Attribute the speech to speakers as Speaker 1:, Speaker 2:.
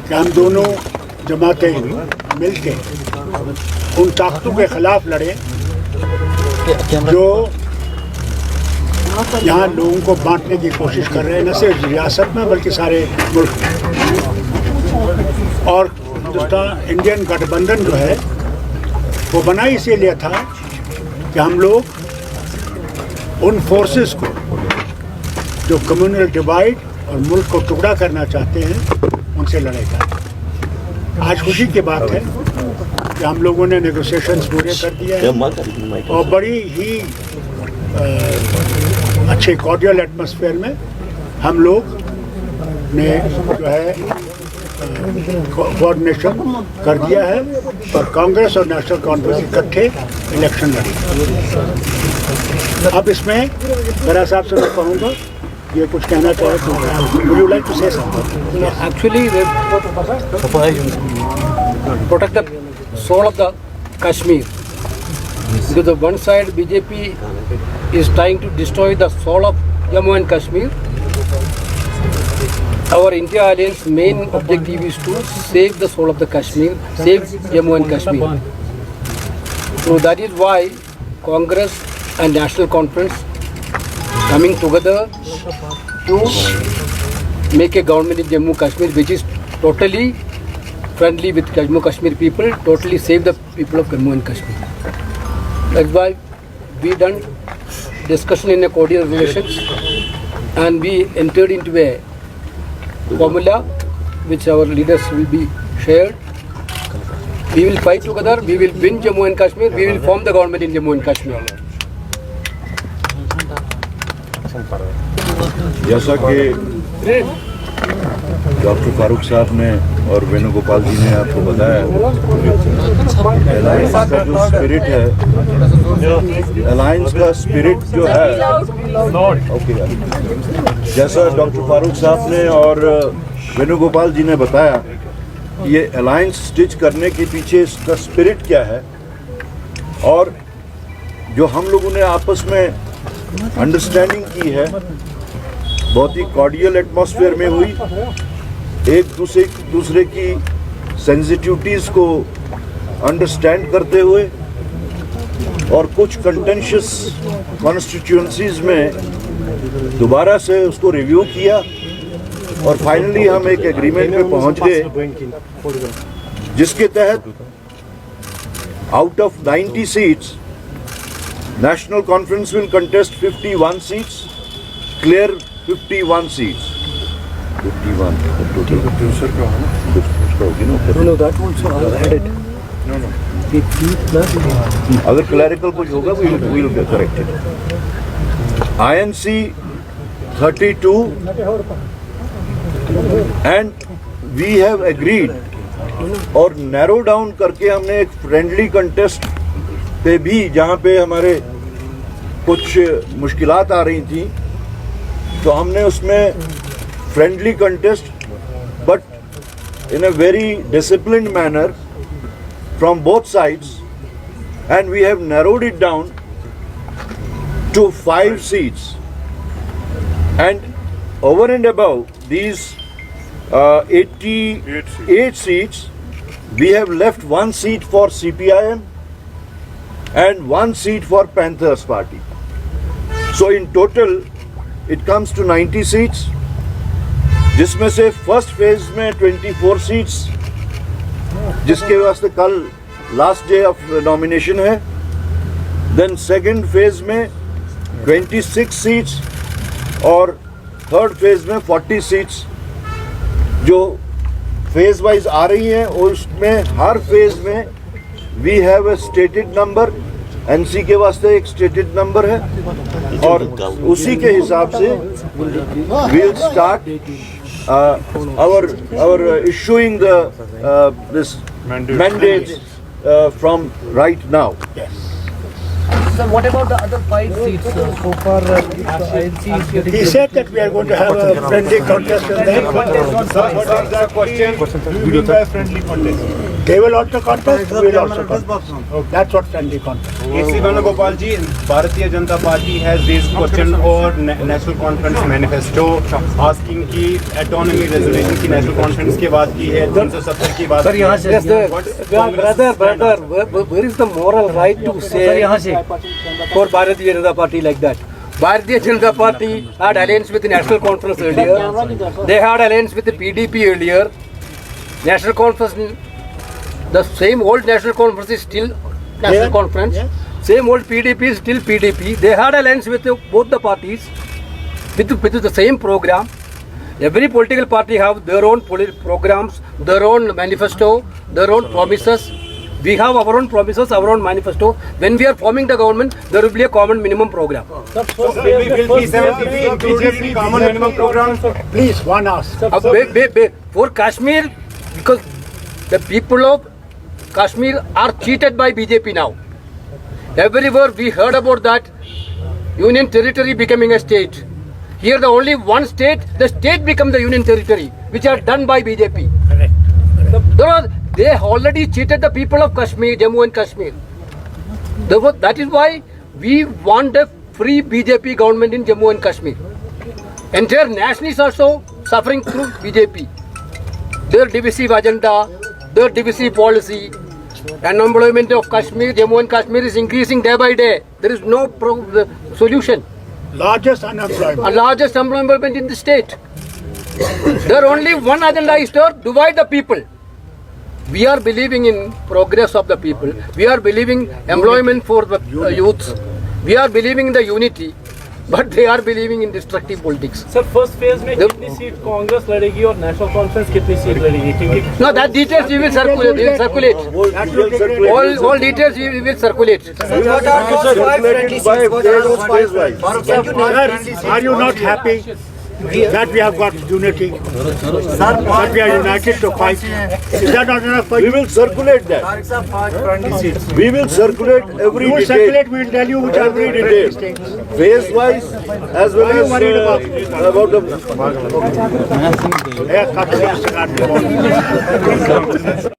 Speaker 1: कि हम दोनों जमातें मिलके उन ताकतों के खिलाफ लड़े जो यहाँ लोगों को बांटने की कोशिश कर रहे हैं, न सिर्फ रियासत में बल्कि सारे मुल्क में। और हिंदुस्तान इंडियन गठबंधन जो है वो बना इसीलिए था कि हम लोग उन फोर्सेस को जो कम्युनल डिवाइड और मुल्क को टुकड़ा करना चाहते हैं उनसे लड़ेगा। आज खुशी की बात है कि हम लोगों ने नेगोशिएशंस पूरे कर दिया है और बड़ी ही अच्छे कॉर्डियल एटमॉस्फेयर में हम लोग ने जो है कोऑर्डिनेशन कर दिया है और कांग्रेस और नेशनल कॉन्फ्रेंस इकट्ठे इलेक्शन लड़ी। अब इसमें मेरा साहब से मैं कहूँगा ये कुछ कहना चाहे तो would you like to say something?
Speaker 2: Actually, they protect the soul of the Kashmir. Because the one side BJP is trying to destroy the soul of Jammu and Kashmir. Our India Alliance main objective is to save the soul of the Kashmir, save Jammu and Kashmir. So that is why Congress and National Conference coming together to make a government in Jammu Kashmir which is totally friendly with Jammu Kashmir people, totally save the people of Jammu and Kashmir. That's why we done discussion in a cordial relations and we entered into a formula which our leaders will be shared. We will fight together, we will win Jammu and Kashmir, we will form the government in Jammu and Kashmir.
Speaker 3: जैसा कि doctor Farooq साहब ने और वेणुगोपाल जी ने आपको बताया, alliance का जो स्पिरिट है, अलायंस का स्पिरिट जो है, ओके, जैसा डॉक्टर फारूक साहब ने और वेणुगोपाल जी ने बताया, ये अलायंस स्टिच करने के पीछे इसका स्पिरिट क्या है और जो हम लोगों ने आपस में अंडरस्टैंडिंग की है बहुत ही कॉर्डियल एटमॉस्फेयर में हुई, एक दूसरे की सेंसिटिविटीज़ को अंडरस्टैंड करते हुए और कुछ कंटेंशियस कॉन्स्टिट्यूएंसीज में दोबारा से उसको रिव्यू किया और फाइनली हम एक एग्रीमेंट पे पहुंच गए जिसके तहत out of 90 seats national conference will contest 51 seats, clear 51 seats. 51.
Speaker 2: No, that also added.
Speaker 3: No. अगर क्लैरिकल कुछ होगा we'll correct it. INC 32 and we have agreed और नैरो डाउन करके हमने एक फ्रेंडली कंटेस्ट पे भी जहाँ पे हमारे कुछ मुश्किलात आ रही थी तो हमने उसमें friendly contest but in a very disciplined manner from both sides and we have narrowed it down to 5 seats and over and above these 88 seats we have left 1 seat for CPIM and 1 seat for Panthers Party. So in total it comes to 90 seats, जिसमें से first phase में 24 seats जिसके वास्ते कल last day of nomination है, then second phase में 26 seats और third phase में 40 सीट्स जो फेज वाइज आ रही हैं। उसमें हर फेज में we have a stated number, NC के वास्ते एक स्टेटेड नंबर है और उसी के हिसाब से we'll start our issuing the this mandates from right now.
Speaker 1: Yes.
Speaker 4: So what about the other 5 seats? So far, INC is getting...
Speaker 1: He said that we are going to have a friendly contest in there.
Speaker 5: What is that question? Do you mean by friendly contest?
Speaker 1: They will also contest, we will also contest. That's what friendly contest.
Speaker 5: KC Venugopal ji, Bharatiya Janata Party has raised question और National Conference Manifesto asking कि autonomy resolution की National Conference की बात की है, 370 की बात की है.
Speaker 2: Yes, brother, where is the moral right to say for Bharatiya Janata Party like that? Bharatiya Janata Party had alliance with the National Conference earlier. They had alliance with the PDP earlier. National Conference, the same old National Conference is still National Conference. Same old PDP is still PDP. They had alliance with both the parties with the same program. Every political party have their own programs, their own manifesto, their own promises. We have our own promises, our own manifesto. When we are forming the government, there will be a common minimum program.
Speaker 5: Will P70 be included in common minimum program?
Speaker 1: Please, one ask.
Speaker 2: For Kashmir, because the people of Kashmir are cheated by BJP now. Everywhere we heard about that union territory becoming a state. Here the only one state, the state become the union territory, which are done by BJP.
Speaker 1: Correct.
Speaker 2: They already cheated the people of Kashmir, Jammu and Kashmir. Therefore, that is why we want a free BJP government in Jammu and Kashmir. Entire nation is also suffering through BJP. Their divisive agenda, their divisive policy, unemployment of Kashmir, Jammu and Kashmir is increasing day by day. There is no solution.
Speaker 1: Largest unemployment.
Speaker 2: Largest employment in the state. Their only one agenda is to divide the people. We are believing in progress of the people. We are believing employment for the youths. We are believing in the unity. But they are believing in destructive politics.
Speaker 6: Sir first phase में कितनी seat Congress लड़ेगी और national conference कितनी seat लड़ेगी क्योंकि
Speaker 2: No, that details we will circulate. All details we will circulate.
Speaker 1: Are you not happy that we have got unity? That we are united to fight? Is that not enough for
Speaker 3: We
Speaker 1: you?
Speaker 3: will circulate that. We will circulate every
Speaker 1: You will
Speaker 3: detail.
Speaker 1: circulate, we will tell you which are
Speaker 3: Every
Speaker 1: very
Speaker 3: detail.
Speaker 1: distinct.
Speaker 3: Phase wise as well
Speaker 1: Are you
Speaker 3: as
Speaker 1: worried about
Speaker 3: about the
Speaker 1: Yeah, cut the